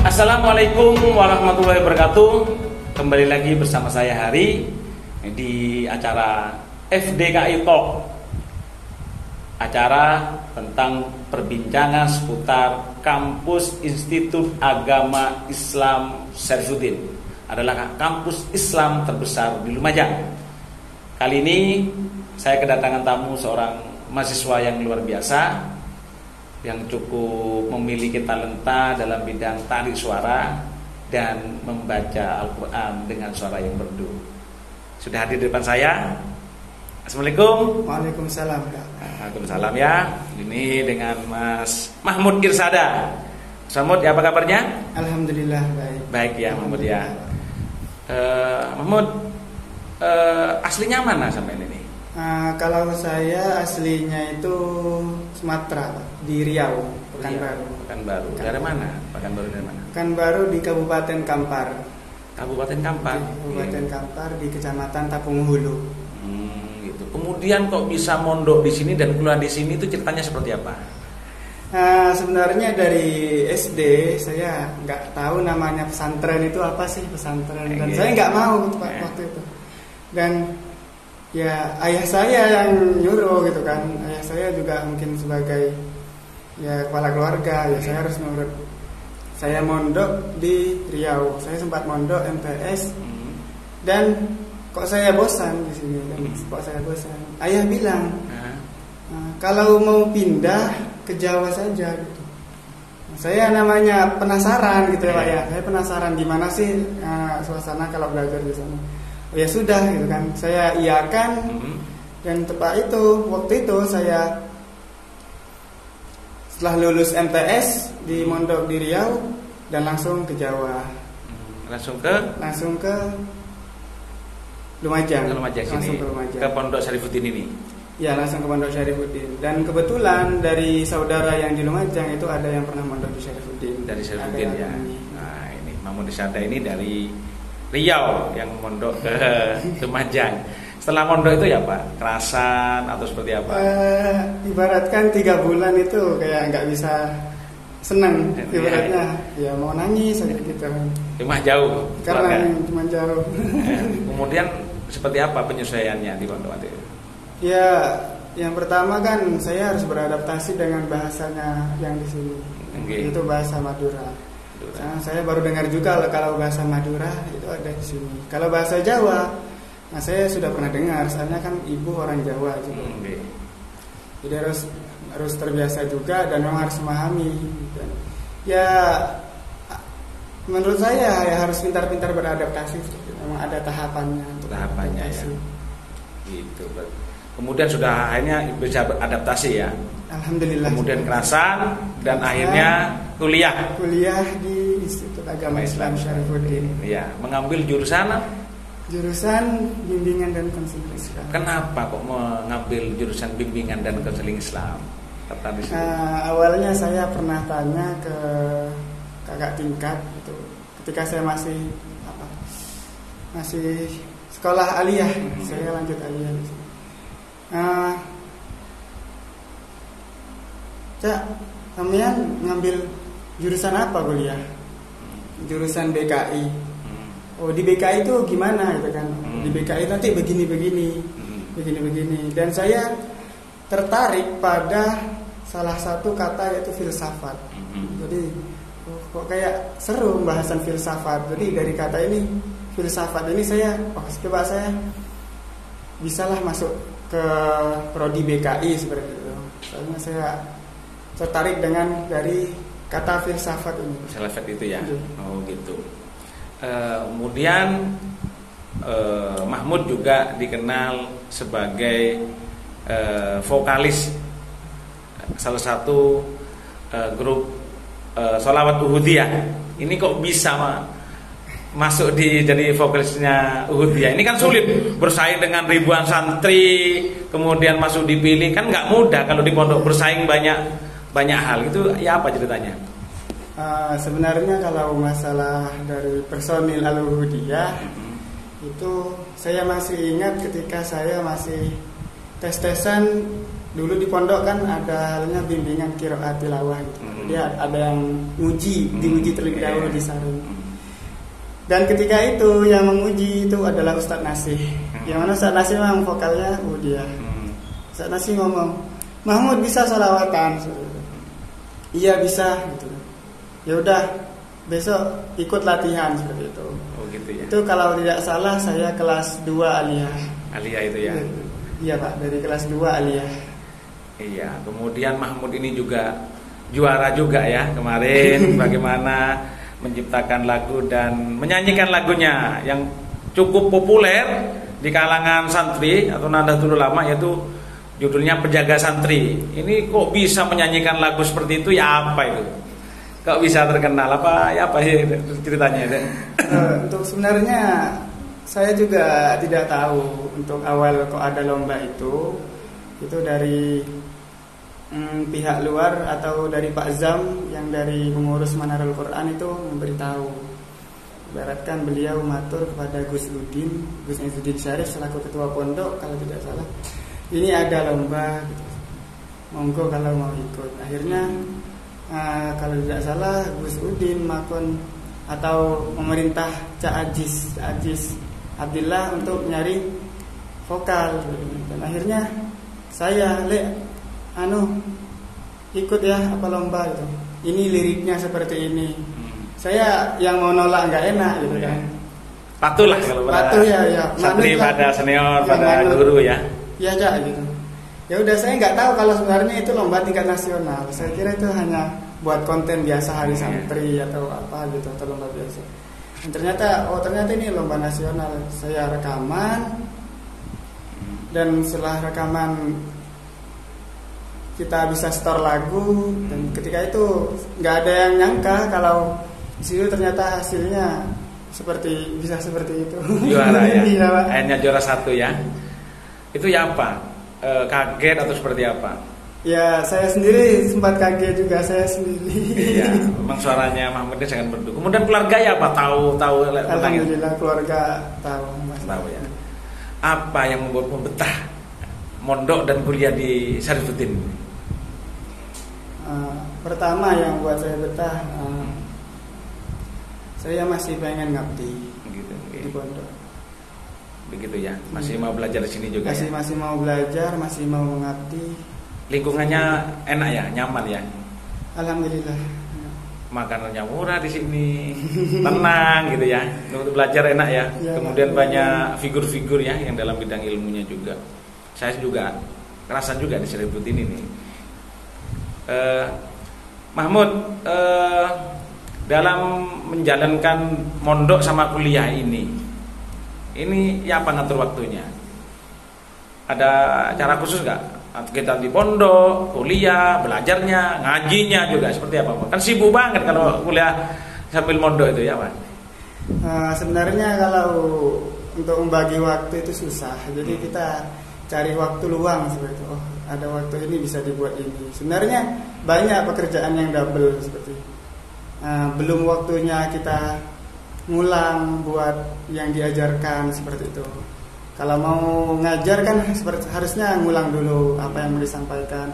Assalamualaikum warahmatullahi wabarakatuh. Kembali lagi bersama saya Hari di acara FDKI Talk, acara tentang perbincangan seputar kampus Institut Agama Islam Syarifuddin, adalah kampus Islam terbesar di Lumajang. Kali ini saya kedatangan tamu seorang mahasiswa yang luar biasa, yang cukup memiliki talenta dalam bidang tarik suara dan membaca Al-Quran dengan suara yang merdu. Sudah hadir di depan saya. Assalamualaikum. Waalaikumsalam. Waalaikumsalam ya. Ini dengan Mas Mahmud Irsada. Mas Mahmud, ya, apa kabarnya? Alhamdulillah baik. Baik ya Mahmud ya. Mahmud, aslinya mana sampai ini? Kalau saya aslinya itu Sumatera, di Riau, Pekanbaru. Pekanbaru. Dari mana? Pekanbaru dari mana? Pekanbaru di Kabupaten Kampar. Kabupaten Kampar. Kabupaten Kampar di Kecamatan Tapung Hulu. Gitu. Kemudian kok bisa mondok di sini dan keluar di sini, itu ceritanya seperti apa? Sebenarnya dari SD saya nggak tahu namanya pesantren itu apa sih pesantren, dan saya nggak mau waktu itu. Dan ya ayah saya yang nyuruh gitu kan. Ayah saya juga mungkin sebagai ya kepala keluarga, ya saya harus nurut. Saya mondok di Riau. Saya sempat mondok MTS dan kok saya bosan di sini kan. Kok saya bosan. Ayah bilang, kalau mau pindah ke Jawa saja gitu. Saya namanya penasaran gitu ya Pak ya. Saya penasaran gimana sih suasana kalau belajar di sana. Ya sudah gitu kan, saya iakan. Dan tepat itu, waktu itu saya setelah lulus MTS di mondok di Riau dan langsung ke Jawa. Langsung ke Lumajang. Langsung ke Lumajang. Ke Pondok Syarifuddin ini. Ya, langsung ke Pondok Syarifuddin. Dan kebetulan dari saudara yang di Lumajang itu ada yang pernah mondok di Syarifuddin. Dari Syarifuddin ya. Nah, ini Mahmud Irsada ini dari Riau yang mondok ke Lumajang. Setelah mondok itu ya Pak, kerasan atau seperti apa? Ibaratkan 3 bulan itu kayak nggak bisa senang. Ibaratnya ya mau nangis aja gitu. Cuma jauh. Karena cuma jauh. Kemudian seperti apa penyesuaiannya di pondok itu? Ya, yang pertama kan saya harus beradaptasi dengan bahasanya yang di sini. Itu bahasa Madura. Saya baru dengar juga kalau bahasa Madura itu ada di sini. Kalau bahasa Jawa, saya sudah pernah dengar, soalnya kan ibu orang Jawa juga. Jadi harus terbiasa juga dan memang harus memahami. Ya, menurut saya ya harus pintar-pintar beradaptasi. Memang ada tahapannya. Tahapannya ya. Gitu. Kemudian sudah akhirnya bisa beradaptasi ya. Alhamdulillah. Kemudian kerasan dan akhirnya kuliah di Institut Agama Islam Syarifuddin. Ya, mengambil jurusan bimbingan dan konseling Islam. Kenapa kok mengambil jurusan bimbingan dan konseling Islam? Awalnya saya pernah tanya ke kakak tingkat itu ketika saya masih sekolah aliyah. Saya lanjut aliyah. Cak, kalian ngambil jurusan apa kuliah? Jurusan BKI. Oh, di BKI itu gimana gitu kan? Di BKI nanti begini. Dan saya tertarik pada salah satu kata yaitu filsafat. Jadi kok kayak seru pembahasan filsafat. Jadi dari kata ini filsafat ini saya coba saya bisalah masuk ke prodi BKI seperti itu. Soalnya saya tertarik dengan dari kata filsafat ini. Filsafat itu ya. Oh gitu. Kemudian Mahmud juga dikenal sebagai vokalis salah satu grup Sholawat Uhudiyah. Ini kok bisa masuk jadi vokalisnya Uhudiyah? Ini kan sulit, bersaing dengan ribuan santri, kemudian masuk dipilih, kan nggak mudah kalau di pondok bersaing banyak hal. Itu ya apa ceritanya? Sebenarnya kalau masalah dari personil Al-Uhudiyah itu saya masih ingat ketika saya masih tes-tesan dulu di pondok kan ada halnya bimbingan qiraat tilawah gitu. Jadi ada yang diuji terlebih dahulu di sarung. Dan ketika itu yang menguji itu adalah Ustadz Nasih. Yang mana Ustadz Nasih memang vokalnya dia. Ustadz Nasih ngomong, "Mahmud bisa sholawatan?" Iya bisa gitu. Ya udah, besok ikut latihan seperti itu. Oh gitu ya. Itu kalau tidak salah saya kelas 2 aliyah. Aliyah itu ya. Iya Pak, dari kelas 2 aliyah. Iya, kemudian Mahmud ini juga juara juga ya kemarin. Bagaimana menciptakan lagu dan menyanyikan lagunya yang cukup populer di kalangan santri atau Nahdlatul Ulama, yaitu judulnya Penjaga Santri. Ini kok bisa menyanyikan lagu seperti itu, ya apa itu? Kok bisa terkenal apa? Ya apa sih ceritanya itu? Untuk sebenarnya saya juga tidak tahu untuk awal kok ada lomba itu dari pihak luar atau dari Pak Zam yang dari pengurus Manarul Quran itu memberitahu. Ibaratkan beliau matur kepada Gus Izzuddin Syarif selaku ketua pondok kalau tidak salah, ini ada lomba gitu. Monggo kalau mau ikut. Akhirnya kalau tidak salah Gus Udin makon atau memerintah Cak Aziz Abdillah untuk nyari vokal, dan akhirnya saya ikut ya apa lomba itu. Ini liriknya seperti ini. Saya yang mau nolak nggak enak gitu kan. Patuh lah kalau patuh ya. Santri pada senior pada guru ya. Ya Cak gitu. Ya udah, saya nggak tahu kalau sebenarnya itu lomba tingkat nasional. Saya kira itu hanya buat konten biasa hari santri atau apa gitu, atau lomba biasa. Dan ternyata ini lomba nasional. Saya rekaman, dan setelah rekaman kita bisa store lagu, dan ketika itu nggak ada yang nyangka kalau di situ ternyata hasilnya bisa seperti itu. Juara ya. Iya, Pak. Akhirnya juara 1 ya. Itu ya apa? Kaget atau seperti apa? Ya saya sendiri sempat kaget juga, saya sendiri. Iya, memang suaranya Mahmud ini sangat merdu. Kemudian keluarga ya apa? Tahu Alhamdulillah keluarga tahu. Tahu ya. Apa yang membuat betah mondok dan kuliah di Syarifuddin? Pertama yang buat saya betah, saya masih pengen ngabdi di pondok. Begitu ya, masih mau belajar di sini juga. Masih mau belajar, masih mau mengabdi. Lingkungannya enak ya, nyaman ya. Alhamdulillah. Makanannya murah di sini, tenang gitu ya. Untuk belajar enak ya. Kemudian banyak figur-figur ya yang dalam bidang ilmunya juga. Saya juga kerasan juga di Syarifuddin ini. Mahmud, dalam menjalankan mondok sama kuliah ini ya apa ngatur waktunya? Ada cara khusus nggak? Kita di pondok, kuliah, belajarnya, ngajinya juga seperti apa? Kan sibuk banget kalau kuliah sambil mondok itu ya Pak? Sebenarnya kalau untuk membagi waktu itu susah. Jadi kita cari waktu luang seperti itu. Oh, ada waktu ini bisa dibuat ini. Sebenarnya banyak pekerjaan yang double seperti itu. Belum waktunya kita ngulang buat yang diajarkan seperti itu. Kalau mau ngajar kan harusnya ngulang dulu apa yang mau disampaikan.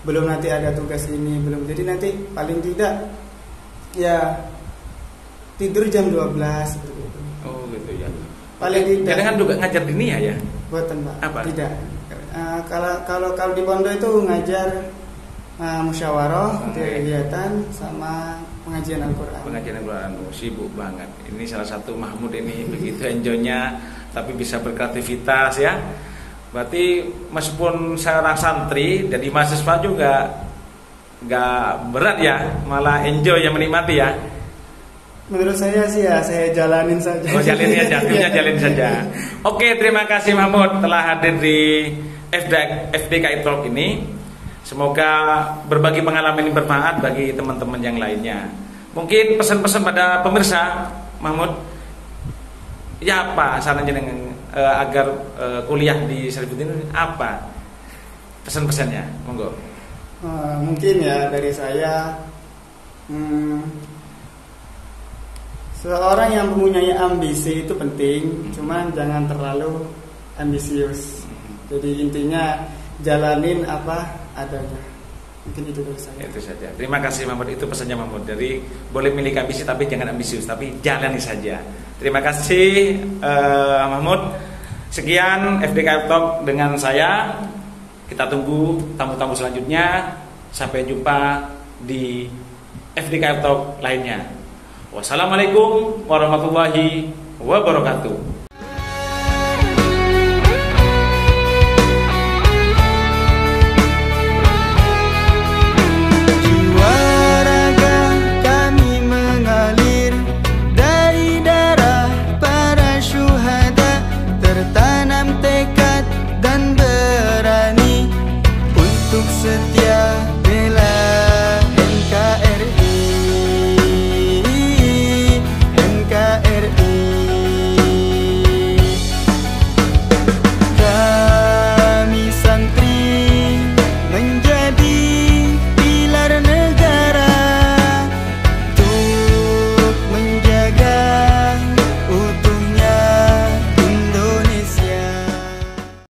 Belum nanti ada tugas ini, belum. Jadi nanti paling tidak ya tidur jam 12 seperti itu. Oh gitu ya. Paling tidak. Kadang kan juga ngajar dinia ya? Buatan Pak. Apa? Tidak. Kalau di pondok itu ngajar musyawarah, kegiatan sama pengajian Al-Quran. Pengajian Al-Quran, sibuk banget. Ini salah satu Mahmud ini begitu enjoynya, tapi bisa berkreativitas ya. Berarti meskipun seorang santri jadi mahasiswa juga nggak berat ya, malah enjoy ya, menikmati ya. Menurut saya sih ya, saya jalanin saja. Oh, jalanin aja, jalin saja. Oke, terima kasih Mahmud telah hadir di FDKI Talk ini. Semoga berbagi pengalaman ini bermanfaat bagi teman-teman yang lainnya. Mungkin pesan-pesan pada pemirsa, Mahmud, ya apa sarannya dengan agar kuliah di Syarifuddin apa pesan-pesannya? Monggo. Mungkin ya dari saya, seorang yang mempunyai ambisi itu penting, cuman jangan terlalu ambisius. Jadi intinya jalanin apa adanya. Mungkin itu dari saya. Itu saja. Terima kasih Mahmud, itu pesannya Mahmud. Jadi boleh miliki ambisi tapi jangan ambisius, tapi jalani saja. Terima kasih Mahmud. Sekian FDKF Talk dengan saya. Kita tunggu tamu-tamu selanjutnya. Sampai jumpa di FDKF Talk lainnya. Wassalamualaikum warahmatullahi wabarakatuh.